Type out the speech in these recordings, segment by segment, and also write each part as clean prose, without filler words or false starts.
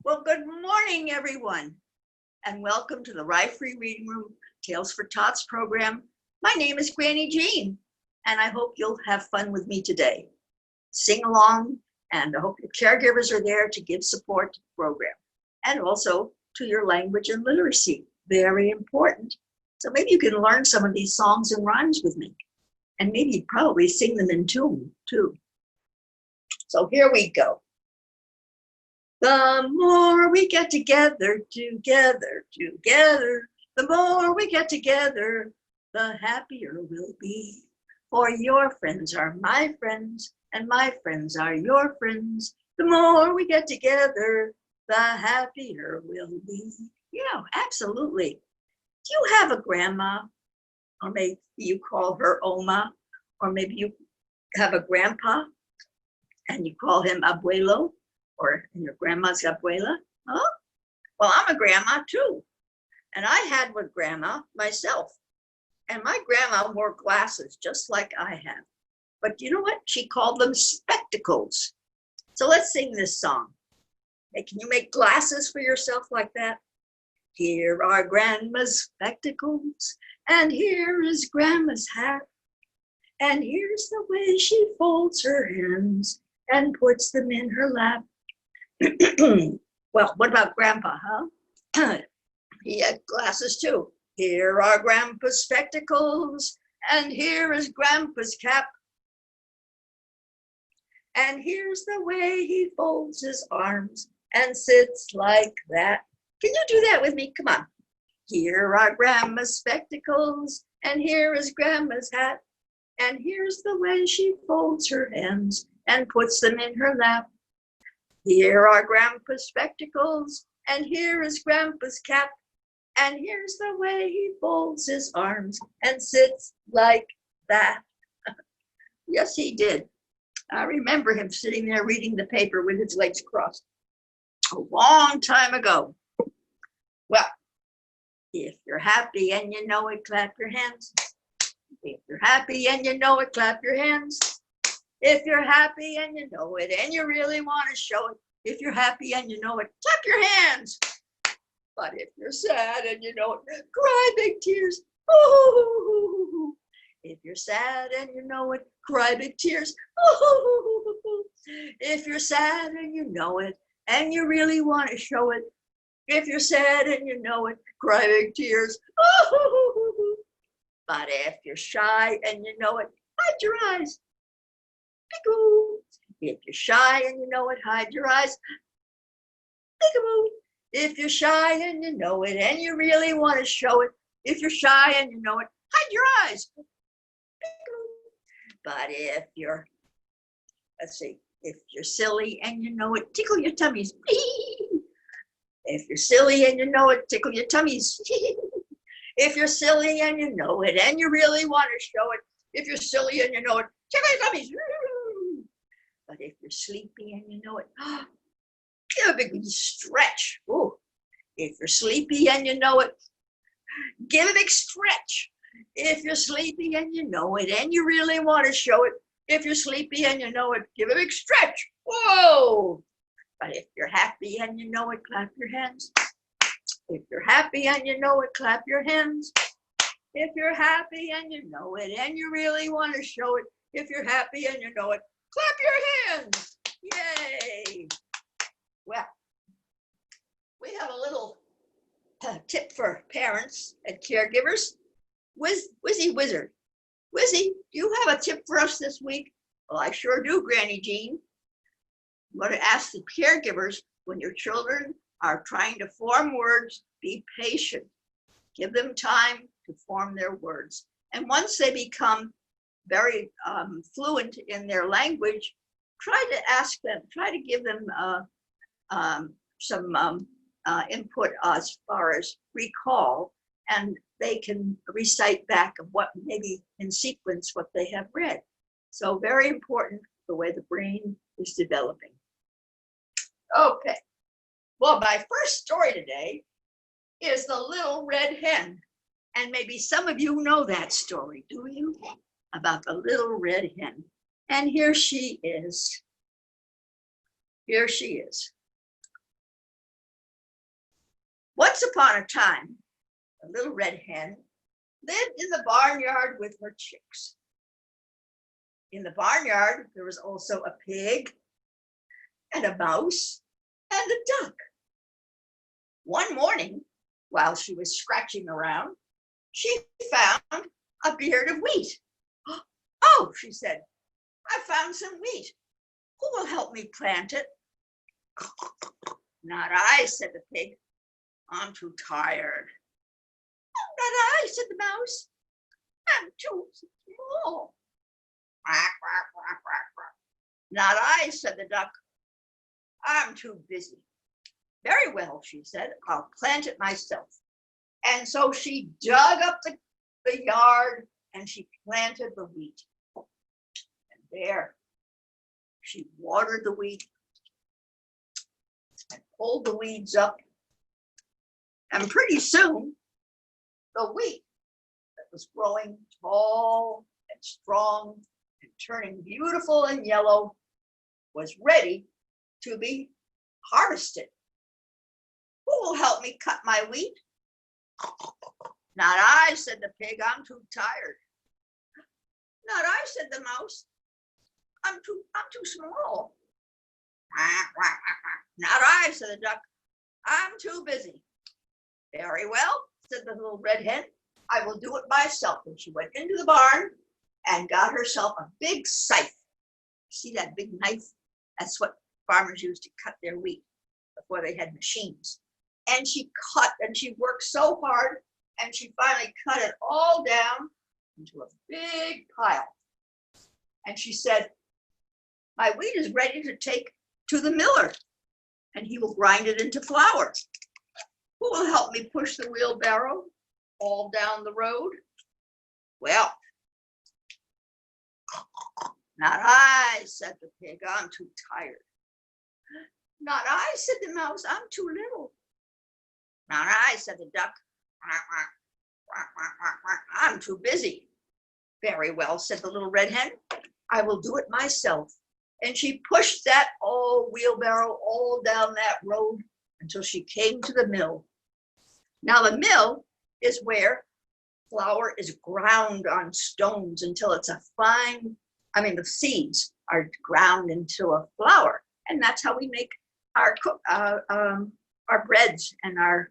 Well, good morning, everyone, and welcome to the Rye-Free Reading Room Tales for Tots program. My name is Granny Jean, and I hope you'll have fun with me today. Sing along, and I hope your caregivers are there to give support to the program, and also to your language and literacy. Very important. So maybe you can learn some of these songs and rhymes with me, and maybe probably sing them in tune, too. So here we go. The more we get together, the more we get together, the happier we'll be. For your friends are my friends, and my friends are your friends. The more we get together, the happier we'll be. Yeah, absolutely. Do you have a grandma? Or maybe you call her Oma, or maybe you have a grandpa and you call him Abuelo, or your grandma's abuela. Huh? Well, I'm a grandma too. And I had one grandma myself. And my grandma wore glasses just like I have. But you know what? She called them spectacles. So let's sing this song. Hey, can you make glasses for yourself like that? Here are grandma's spectacles, and here is grandma's hat. And here's the way she folds her hands and puts them in her lap. Well, what about Grandpa, huh? He had glasses too. Here are Grandpa's spectacles, and here is Grandpa's cap. And here's the way he folds his arms and sits like that. Can you do that with me? Come on. Here are Grandma's spectacles, and here is Grandma's hat. And here's the way she folds her hands and puts them in her lap. Here are Grandpa's spectacles, and here is Grandpa's cap. And here's the way he folds his arms and sits like that. Yes, he did. I remember him sitting there reading the paper with his legs crossed a long time ago. Well, if you're happy and you know it, clap your hands. If you're happy and you know it, clap your hands. If you're happy and you know it, and you really want to show it, if you're happy and you know it, clap your hands. But if you're sad and you know it, cry big tears. Ooh. If you're sad and you know it, cry big tears. Ooh. If you're sad and you know it, and you really want to show it, if you're sad and you know it, cry big tears. Ooh. But if you're shy and you know it, hide your eyes. Peekaboo. If you're shy and you know it, hide your eyes. Peekaboo. If you're shy and you know it, and you really want to show it, if you're shy and you know it, hide your eyes. Peekaboo. But if you're, if you're silly and you know it, tickle your tummies. If you're silly and you know it, tickle your tummies. If you're silly and you know it, and you really want to show it, if you're silly and you know it, tickle your tummies. But if you're sleepy and you know it, give a big stretch. Ooh. If you're sleepy and you know it, give a big stretch. If you're sleepy and you know it, and you really want to show it, if you're sleepy and you know it, give a big stretch. Whoa! But if you're happy and you know it, clap your hands. If you're happy and you know it, clap your hands. If you're happy and you know it, and you really want to show it, if you're happy and you know it, clap your hands. Yay! Well, we have a little tip for parents and caregivers. Wizzy Wizard. Wizzy, do you have a tip for us this week? Well, I sure do, Granny Jean. I'm going to ask the caregivers, when your children are trying to form words, be patient. Give them time to form their words. And once they become very fluent in their language, try to ask them, try to give them some input as far as recall, and they can recite back of what maybe in sequence what they have read. So very important the way the brain is developing. Okay, well, my first story today is The Little Red Hen. And maybe some of you know that story, do you? About the little red hen. And here she is. Here she is. Once upon a time, a little red hen lived in the barnyard with her chicks. In the barnyard, there was also a pig and a mouse and a duck. One morning, while she was scratching around, she found a beard of wheat. Oh, she said, I found some wheat. Who will help me plant it? Not I, said the pig. I'm too tired. Not I, said the mouse. I'm too small. Quack, quack, quack, quack, quack. Not I, said the duck. I'm too busy. Very well, she said, I'll plant it myself. And so she dug up the yard and she planted the wheat. And there, she watered the wheat and pulled the weeds up. And pretty soon, the wheat that was growing tall and strong and turning beautiful and yellow was ready to be harvested. Who will help me cut my wheat? Not I, said the pig. I'm too tired. Not I, said the mouse. I'm too small. Not I, said the duck. I'm too busy. Very well, said the little red hen. I will do it myself. And she went into the barn and got herself a big scythe. See that big knife? That's what farmers used to cut their wheat before they had machines. And she cut and she worked so hard and she finally cut it all down into a big pile. And she said, my wheat is ready to take to the miller and he will grind it into flour. Who will help me push the wheelbarrow all down the road? Well, not I, said the pig. I'm too tired. Not I, said the mouse. I'm too little. Not I, said the duck. I'm too busy. Very well, said the little red hen. I will do it myself. And she pushed that old wheelbarrow all down that road until she came to the mill. Now the mill is where flour is ground on stones until it's a fine, the seeds are ground into a flour. And that's how we make our breads and our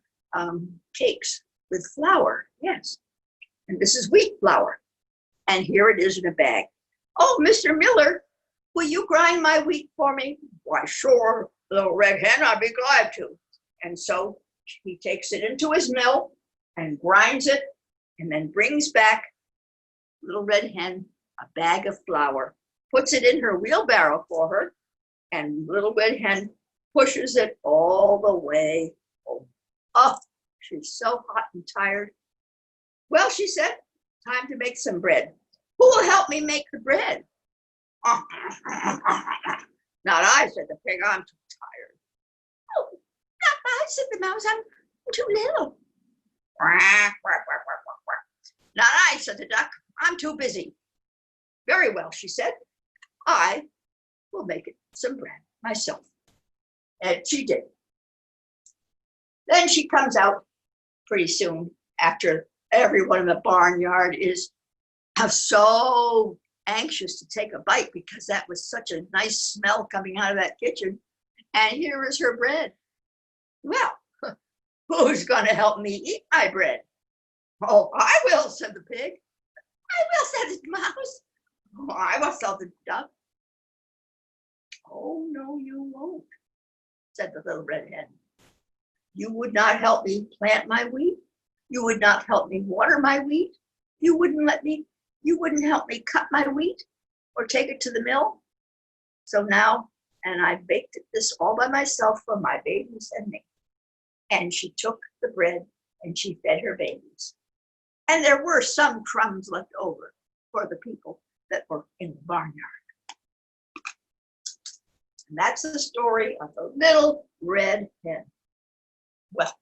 cakes with flour, yes. And this is wheat flour. And here it is in a bag. Oh, Mr. Miller, will you grind my wheat for me? Why, sure, little red hen, I'd be glad to. And so he takes it into his mill and grinds it and then brings back little red hen a bag of flour, puts it in her wheelbarrow for her, and little red hen pushes it all the way home. Oh, she's so hot and tired. Well, she said, time to make some bread. Who will help me make the bread? Not I, said the pig. I'm too tired. Oh, not I, said the mouse. I'm too little. Not I, said the duck. I'm too busy. Very well, she said. I will make it some bread myself. And she did. Then she comes out pretty soon after everyone in the barnyard is so anxious to take a bite because that was such a nice smell coming out of that kitchen. And here is her bread. Well, who's going to help me eat my bread? Oh, I will, said the pig. I will, said the mouse. Oh, I will, said the duck. Oh, no, you won't, said the little red hen. You would not help me plant my wheat. You would not help me water my wheat. You wouldn't help me cut my wheat or take it to the mill. So now, and I baked this all by myself for my babies and me. And she took the bread and she fed her babies. And there were some crumbs left over for the people that were in the barnyard. And that's the story of the little red hen. Well,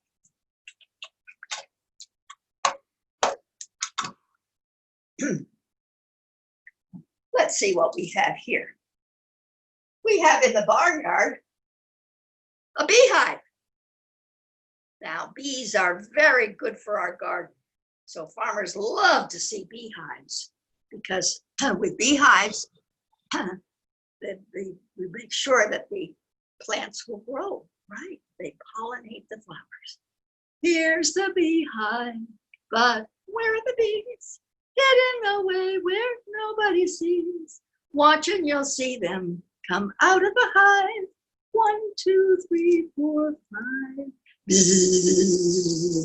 let's see what we have here. We have in the barnyard a beehive. Now, bees are very good for our garden. So farmers love to see beehives because with beehives, we make sure that the plants will grow, right? They pollinate the flowers. Here's the beehive, but where are the bees? Hidden away where nobody sees. Watch and you'll see them come out of the hive. 1, 2, 3, 4, 5. Bzzz.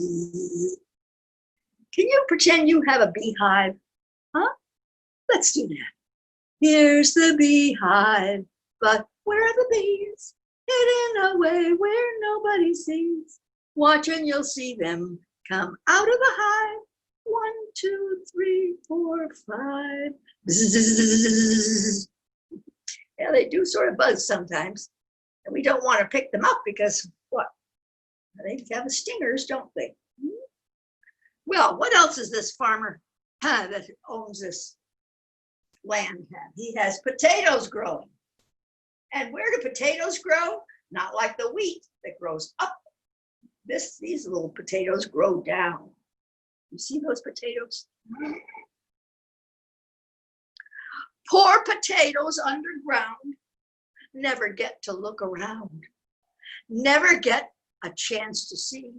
Can you pretend you have a beehive? Huh? Let's do that. Here's the beehive, but where are the bees? Hidden away where nobody sees. Watch and you'll see them come out of the hive. 1, 2, 3, 4, 5. Bzzz. Yeah, they do sort of buzz sometimes. And we don't want to pick them up because what? They have stingers, don't they? Well, what else is this farmer that owns this land have? He has potatoes growing. And where do potatoes grow? Not like the wheat that grows up. These little potatoes grow down. You see those potatoes? Poor potatoes underground never get to look around, never get a chance to see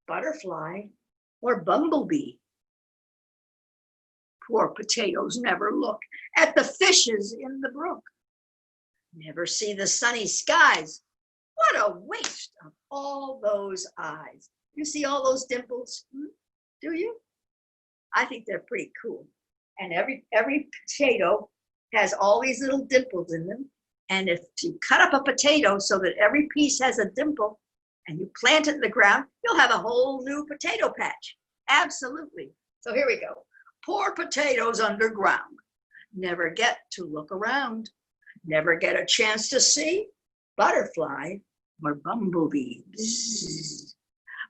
butterfly or bumblebee. Poor potatoes never look at the fishes in the brook, never see the sunny skies. What a waste of all those eyes. You see all those dimples? Do you? I think they're pretty cool. And every potato has all these little dimples in them. And if you cut up a potato so that every piece has a dimple and you plant it in the ground, you'll have a whole new potato patch. Absolutely. So here we go. Poor potatoes underground never get to look around, never get a chance to see butterfly or bumblebee. Bzzz.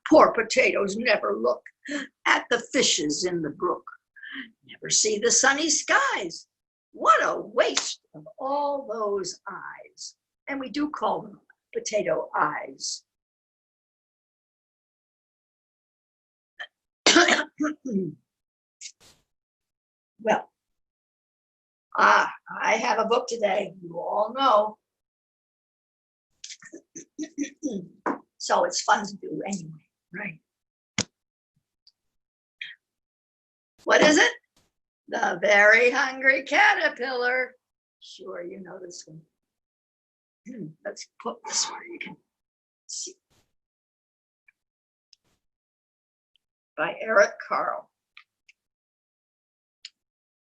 Poor potatoes never look at the fishes in the brook, never see the sunny skies. What a waste of all those eyes. And we do call them potato eyes. Well, I have a book today, you all know. So it's fun to do anyway, right? What is it? The Very Hungry Caterpillar. Sure, you know this one. Let's put this where you can see. By Eric Carle.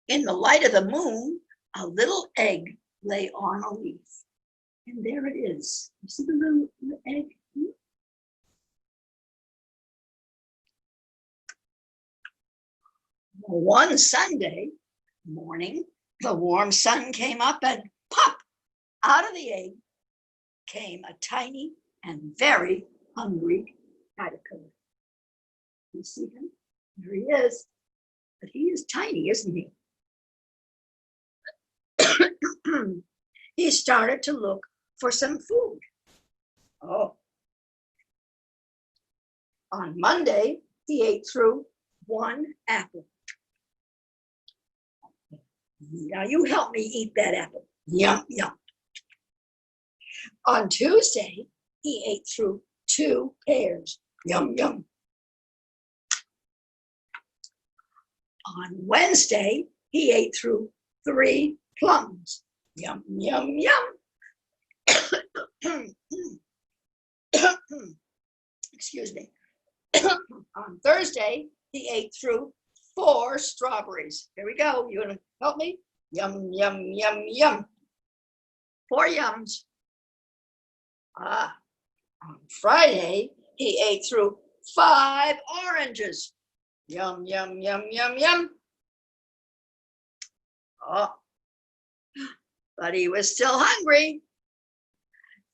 In the light of the moon, a little egg lay on a leaf. And there it is. You see the little egg? One Sunday morning, the warm sun came up and pop, out of the egg came a tiny and very hungry caterpillar. You see him? There he is. But he is tiny, isn't he? He started to look for some food. Oh. On Monday, he ate through one apple. Now you help me eat that apple. Yum, yum. On Tuesday, he ate through 2 pears. Yum, yum. On Wednesday, he ate through 3 plums. Yum, yum, yum. Excuse me. On Thursday, he ate through 4 strawberries. Here we go. You want to help me? Yum, yum, yum, yum. 4 yums. On Friday, he ate through 5 oranges. Yum, yum, yum, yum, yum. Oh, but he was still hungry.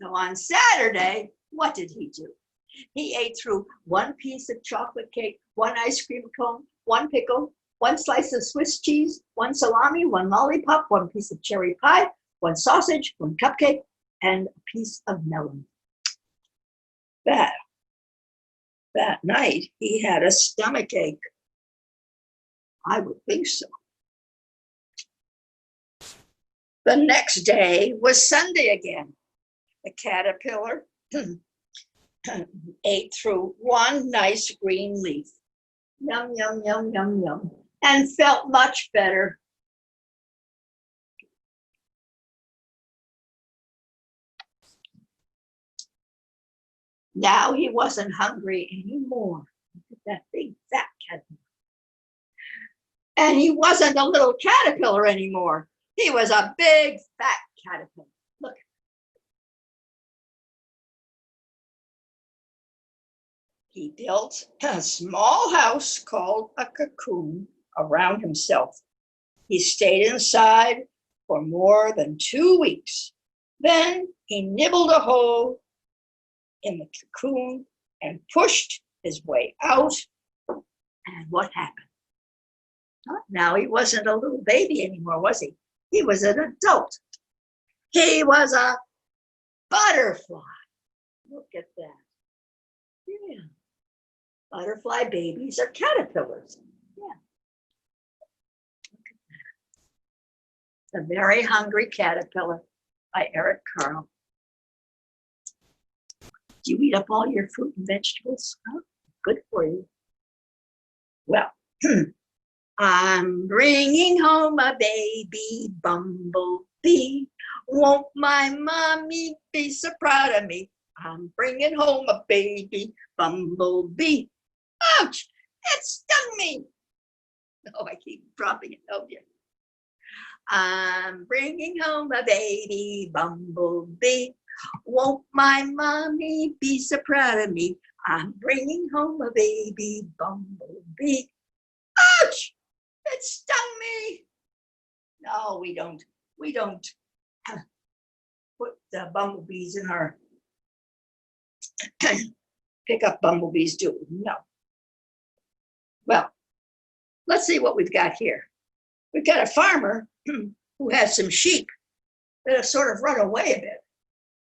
So on Saturday, what did he do? He ate through 1 piece of chocolate cake, 1 ice cream cone, 1 pickle, 1 slice of Swiss cheese, 1 salami, 1 lollipop, 1 piece of cherry pie, 1 sausage, 1 cupcake, and a piece of melon. That night he had a stomach ache. I would think so. The next day was Sunday again. The caterpillar ate through one nice green leaf. Yum, yum, yum, yum, yum. And felt much better. Now he wasn't hungry anymore. Look at that big fat caterpillar. And he wasn't a little caterpillar anymore. He was a big fat caterpillar. Look. He built a small house called a cocoon around himself. He stayed inside for more than 2 weeks. Then he nibbled a hole in the cocoon and pushed his way out. And what happened? Now he wasn't a little baby anymore, was he? He was an adult. He was a butterfly. Look at that. Yeah. Butterfly babies are caterpillars. Yeah. Look at that. The Very Hungry Caterpillar by Eric Carle. Do you eat up all your fruit and vegetables? Oh, good for you. Well, I'm bringing home a baby bumblebee. Won't my mommy be so proud of me? I'm bringing home a baby bumblebee. Ouch! It stung me. Oh, I keep dropping it. Oh, dear. I'm bringing home a baby bumblebee. Won't my mommy be so proud of me? I'm bringing home a baby bumblebee. Ouch! It stung me. No, we don't put the bumblebees in our pick up bumblebees, do we? No. Well, let's see what we've got here. We've got a farmer who has some sheep that have sort of run away a bit.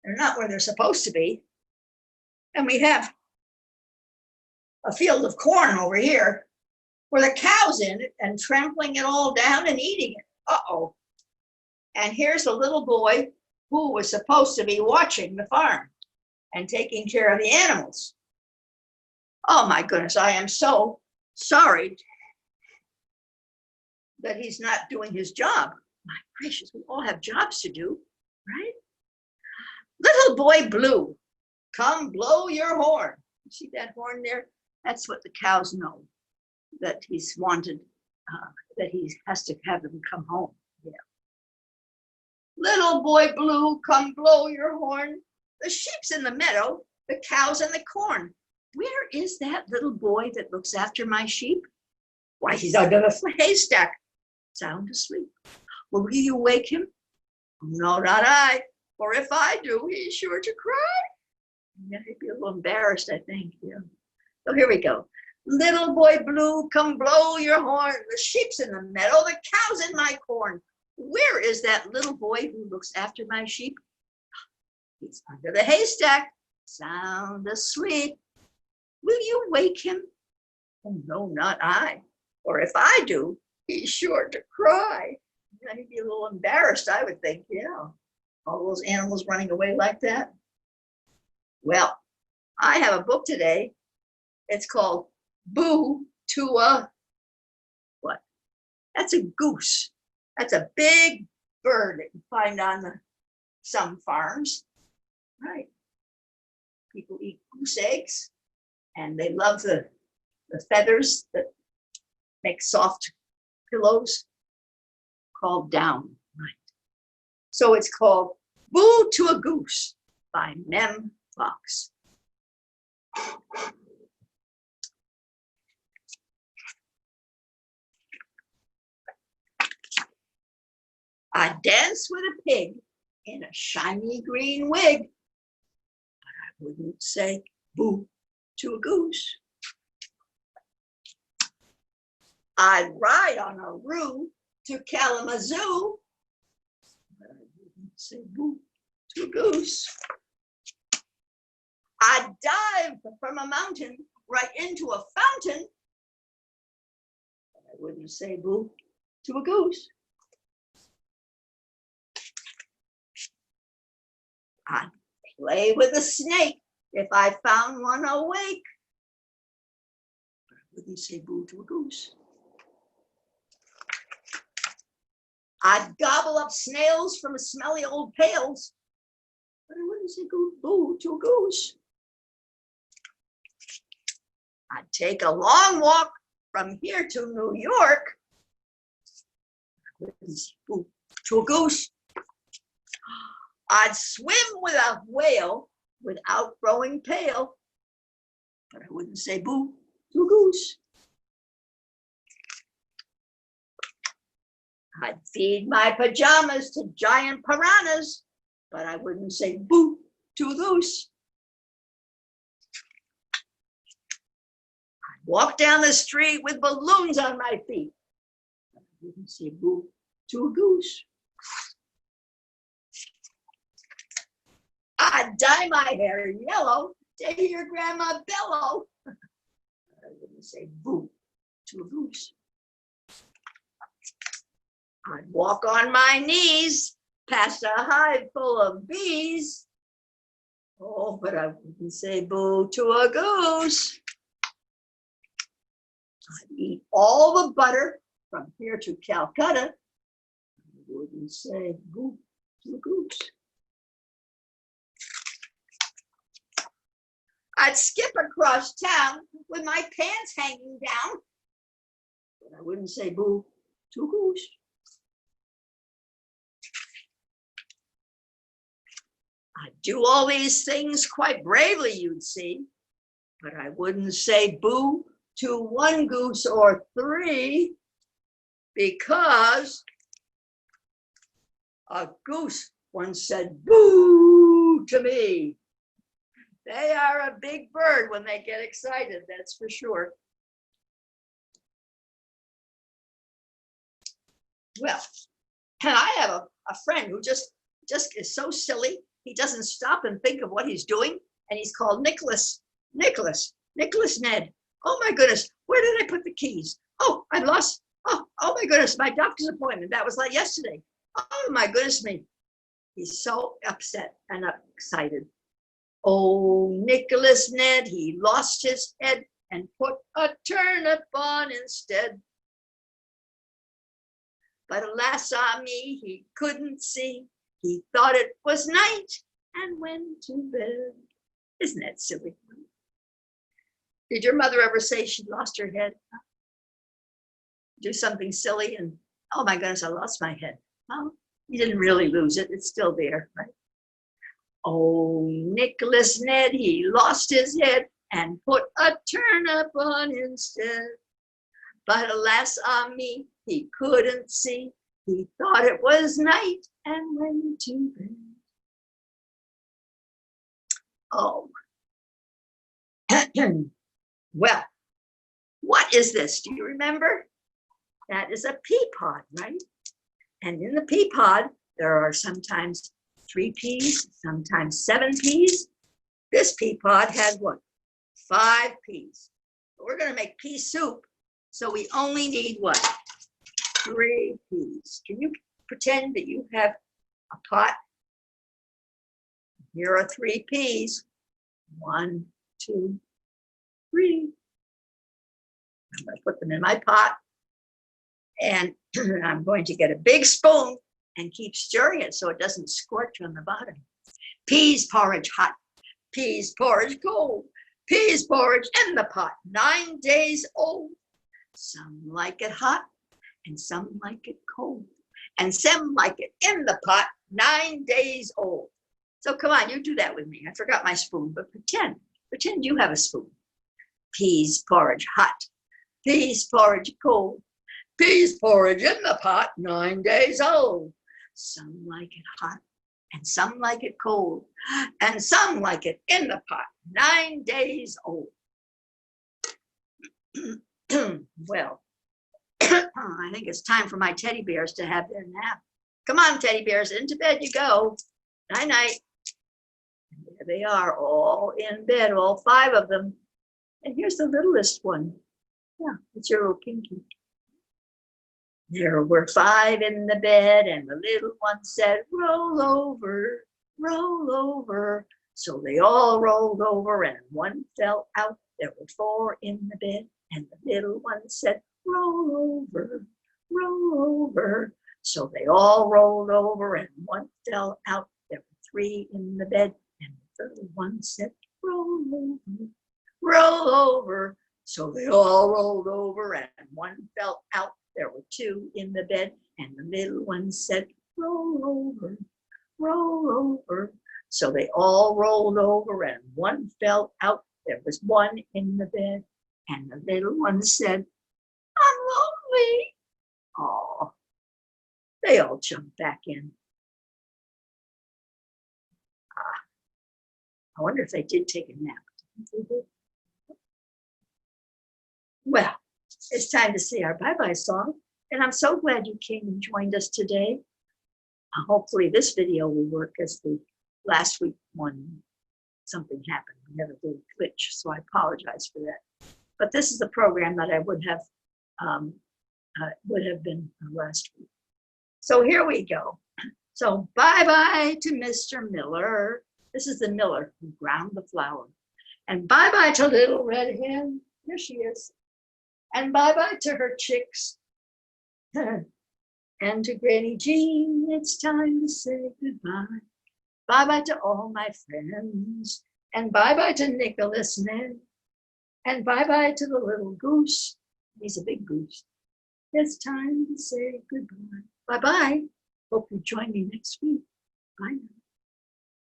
They're not where they're supposed to be. And we have a field of corn over here where the cow's in it and trampling it all down and eating it. Uh-oh. And here's the little boy who was supposed to be watching the farm and taking care of the animals. Oh my goodness, I am so sorry that he's not doing his job. My gracious, we all have jobs to do, right? Little boy blue, come blow your horn. You see that horn there? That's what the cows know, that he's wanted, that he has to have them come home. Yeah. Little boy blue, come blow your horn. The sheep's in the meadow, the cow's in the corn. Where is that little boy that looks after my sheep? Why, he's under the haystack, sound asleep. Will you wake him? No, not I. For if I do, he's sure to cry. Yeah, he'd be a little embarrassed, I think. Yeah. So here we go. Little boy blue, come blow your horn. The sheep's in the meadow, the cow's in my corn. Where is that little boy who looks after my sheep? He's under the haystack, sound asleep. Will you wake him? Oh, no, not I. For if I do, he's sure to cry. Yeah, he'd be a little embarrassed, I would think. Yeah. All those animals running away like that. Well, I have a book today. It's called Boo to a what? That's a goose. That's a big bird that you find on some farms. Right. People eat goose eggs and they love the feathers that make soft pillows called down. Right. So it's called Boo to a Goose by Mem Fox. I dance with a pig in a shiny green wig, but I wouldn't say boo to a goose. I'd ride on a roo to Kalamazoo, but I wouldn't say boo to a goose. I'd dive from a mountain right into a fountain. I wouldn't say boo to a goose. I'd play with a snake if I found one awake. I wouldn't say boo to a goose. I'd gobble up snails from smelly old pails, but I wouldn't say boo to a goose. I'd take a long walk from here to New York. I wouldn't say boo to a goose. I'd swim with a whale without growing pale, but I wouldn't say boo to a goose. I'd feed my pajamas to giant piranhas, but I wouldn't say boo to a goose. I'd walk down the street with balloons on my feet, but I wouldn't say boo to a goose. I'd dye my hair yellow to hear Grandma bellow, but I wouldn't say boo to a goose. I'd walk on my knees past a hive full of bees. Oh, but I wouldn't say boo to a goose. I'd eat all the butter from here to Calcutta. I wouldn't say boo to a goose. I'd skip across town with my pants hanging down, but I wouldn't say boo to a goose. I'd do all these things quite bravely, you'd see, but I wouldn't say boo to one goose or three, because a goose once said boo to me. They are a big bird when they get excited, that's for sure. Well, I have a friend who just is so silly. He doesn't stop and think of what he's doing. And he's called Nicholas Ned. Oh my goodness, where did I put the keys? Oh, I lost, oh my goodness, my doctor's appointment. That was like yesterday. Oh my goodness me. He's so upset and excited. Oh, Nicholas Ned, he lost his head and put a turnip on instead. But alas ah me, he couldn't see. He thought it was night and went to bed. Isn't that silly? Did your mother ever say she lost her head? Do something silly and, oh my goodness, I lost my head. Oh, you didn't really lose it. It's still there, right? Oh, Nicholas Ned, he lost his head and put a turnip on instead. But alas ah me, he couldn't see. He thought it was night and went to bed. Oh. Well, what is this? Do you remember? That is a pea pod, right? And in the pea pod, there are sometimes 3 peas, sometimes 7 peas. This pea pod has what? 5 peas. We're going to make pea soup, so we only need what? 3 peas. Can you pretend that you have a pot? Here are 3 peas. 1, 2, 3. I'm going to put them in my pot, and I'm going to get a big spoon and keep stirring it so it doesn't scorch on the bottom. Peas porridge hot, peas porridge cold, peas porridge in the pot, 9 days old. Some like it hot, and some like it cold, and some like it in the pot, 9 days old. So come on, you do that with me. I forgot my spoon, but pretend you have a spoon. Peas porridge hot, peas porridge cold, peas porridge in the pot, 9 days old. Some like it hot, and some like it cold, and some like it in the pot, 9 days old. Well, I think it's time for my teddy bears to have their nap. Come on, teddy bears, into bed you go. Night-night. There they are, all in bed, all 5 of them. And here's the littlest one. Yeah, it's your little pinky. There were 5 in the bed, and the little one said, roll over, roll over. So they all rolled over, and one fell out. There were 4 in the bed, and the little one said, roll over, roll over. So they all rolled over, and one fell out. There were 3 in the bed, and the little one said, roll over, roll over. So they all rolled over, and one fell out. There were 2 in the bed, and the little one said, roll over, roll over. So they all rolled over, and one fell out. There was 1 in the bed, and the little one said, I'm lonely. Oh, they all jumped back in. I wonder if they did take a nap. Well, it's time to say our bye-bye song, and I'm so glad you came and joined us today. Hopefully this video will work, as the last week one, something happened. We had a little glitch, so I apologize for that. But this is the program that I would have been last week. So here we go. So bye-bye to Mr. Miller. This is the Miller who ground the flour. And bye-bye to Little Red Hen. Here she is. And bye-bye to her chicks. And to Granny Jean, it's time to say goodbye. Bye-bye to all my friends. And bye-bye to Nicholas Ned. And bye-bye to the little goose. He's a big goose. It's time to say goodbye. Bye-bye. Hope you join me next week. Bye now.